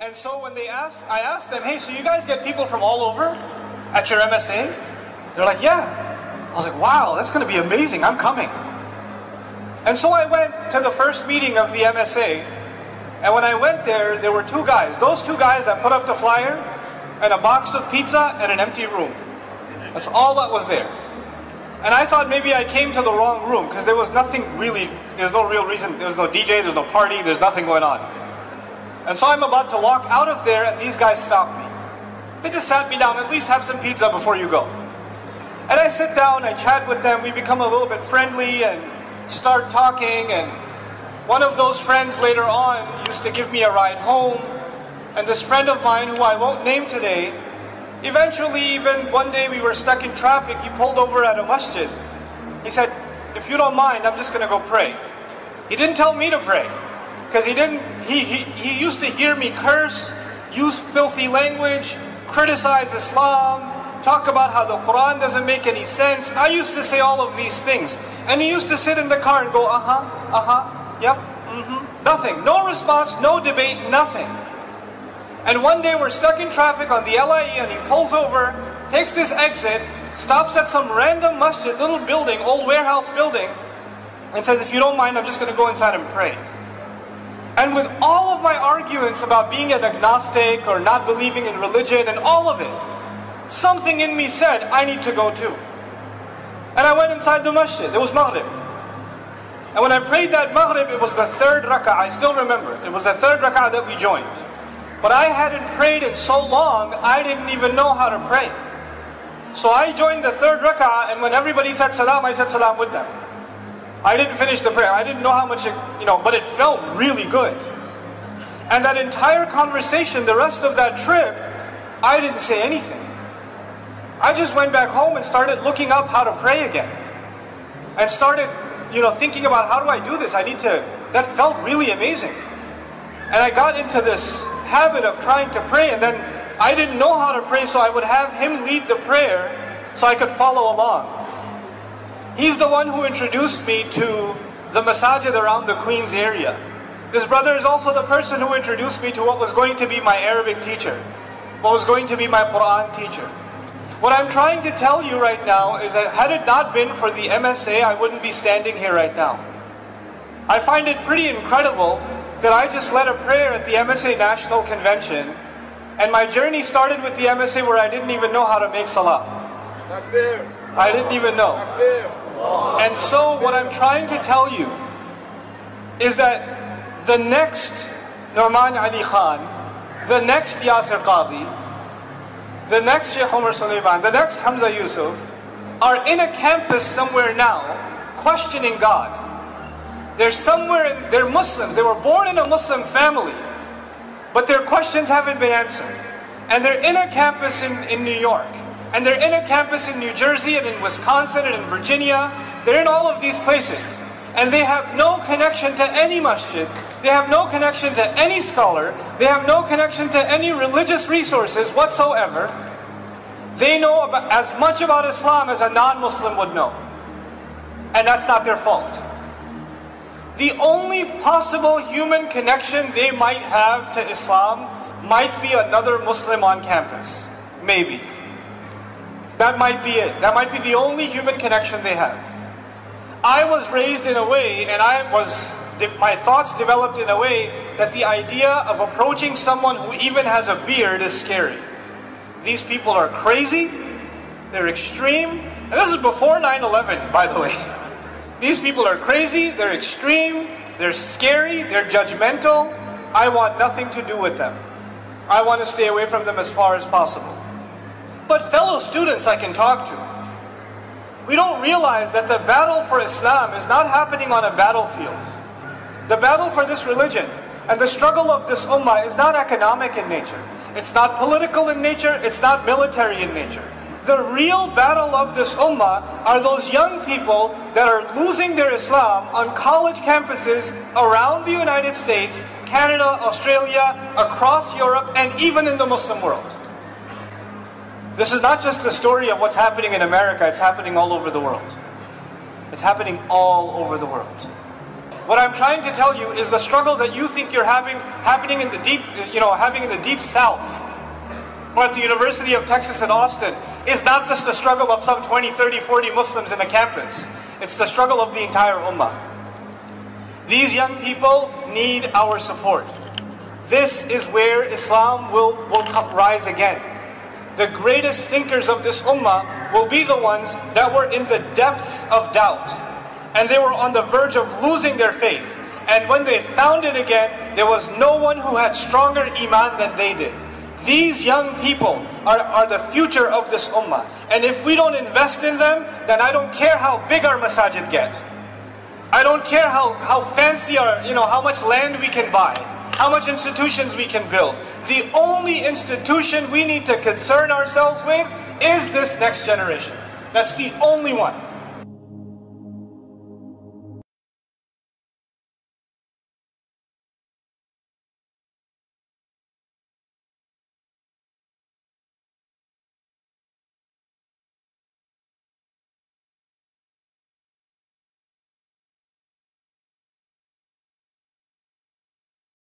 And so when I asked them, hey, so you guys get people from all over at your MSA? They're like, yeah. I was like, wow, that's going to be amazing. I'm coming. And so I went to the first meeting of the MSA. And when I went there, there were two guys. Those two guys that put up the flyer and a box of pizza and an empty room. That's all that was there. And I thought maybe I came to the wrong room because there was nothing really, there's no real reason. There's no DJ, there's no party, there's nothing going on. And so I'm about to walk out of there and these guys stopped me. They just sat me down, at least have some pizza before you go. And I sit down, I chat with them, we become a little bit friendly and start talking. And one of those friends later on used to give me a ride home. And this friend of mine, who I won't name today, eventually even one day we were stuck in traffic, he pulled over at a masjid. He said, if you don't mind, I'm just going to go pray. He didn't tell me to pray. Because he used to hear me curse, use filthy language, criticize Islam, talk about how the Quran doesn't make any sense. I used to say all of these things. And he used to sit in the car and go, yep, nothing. No response, no debate, nothing. And one day we're stuck in traffic on the LIE and he pulls over, takes this exit, stops at some random masjid, little building, old warehouse building, and says, if you don't mind, I'm just going to go inside and pray. And with all of my arguments about being an agnostic or not believing in religion and all of it, something in me said, I need to go too. And I went inside the masjid. It was Maghrib. And when I prayed that Maghrib, it was the third rak'ah. I still remember. It was the third rak'ah that we joined. But I hadn't prayed in so long, I didn't even know how to pray. So I joined the third rak'ah, and when everybody said salam, I said salam with them. I didn't finish the prayer. I didn't know how much, but it felt really good. And that entire conversation, the rest of that trip, I didn't say anything. I just went back home and started looking up how to pray again. And started, thinking about how do I do this? That felt really amazing. And I got into this habit of trying to pray, and then I didn't know how to pray, so I would have him lead the prayer so I could follow along. He's the one who introduced me to the masajid around the Queens area. This brother is also the person who introduced me to what was going to be my Arabic teacher, what was going to be my Quran teacher. What I'm trying to tell you right now is that had it not been for the MSA, I wouldn't be standing here right now. I find it pretty incredible that I just led a prayer at the MSA National Convention, and my journey started with the MSA where I didn't even know how to make salah. I didn't even know. And so what I'm trying to tell you is that the next Nouman Ali Khan, the next Yasir Qadi, the next Sheikh Omar Sulaiman, the next Hamza Yusuf are in a campus somewhere now questioning God. They're Muslims, they were born in a Muslim family, but their questions haven't been answered. And they're in a campus in New York. And they're in a campus in New Jersey and in Wisconsin and in Virginia. They're in all of these places. And they have no connection to any masjid. They have no connection to any scholar. They have no connection to any religious resources whatsoever. They know as much about Islam as a non-Muslim would know. And that's not their fault. The only possible human connection they might have to Islam might be another Muslim on campus. Maybe. That might be it. That might be the only human connection they have. I was raised in a way, and my thoughts developed in a way that the idea of approaching someone who even has a beard is scary. These people are crazy, they're extreme, and this is before 9/11, by the way. These people are crazy, they're extreme, they're scary, they're judgmental. I want nothing to do with them. I want to stay away from them as far as possible. But fellow students I can talk to, we don't realize that the battle for Islam is not happening on a battlefield. The battle for this religion and the struggle of this ummah is not economic in nature. It's not political in nature. It's not military in nature. The real battle of this ummah are those young people that are losing their Islam on college campuses around the United States, Canada, Australia, across Europe, and even in the Muslim world. This is not just the story of what's happening in America, it's happening all over the world. It's happening all over the world. what I'm trying to tell you is the struggle that you think you're happening in the deep, having in the deep South, or at the University of Texas at Austin, is not just the struggle of some 20, 30, 40 Muslims in a campus. It's the struggle of the entire ummah. These young people need our support. This is where Islam will rise again. The greatest thinkers of this ummah will be the ones that were in the depths of doubt. And they were on the verge of losing their faith. And when they found it again, there was no one who had stronger iman than they did. These young people are the future of this ummah. And if we don't invest in them, then I don't care how big our masajid get. I don't care how fancy how much land we can buy, how much institutions we can build. The only institution we need to concern ourselves with is this next generation. That's the only one.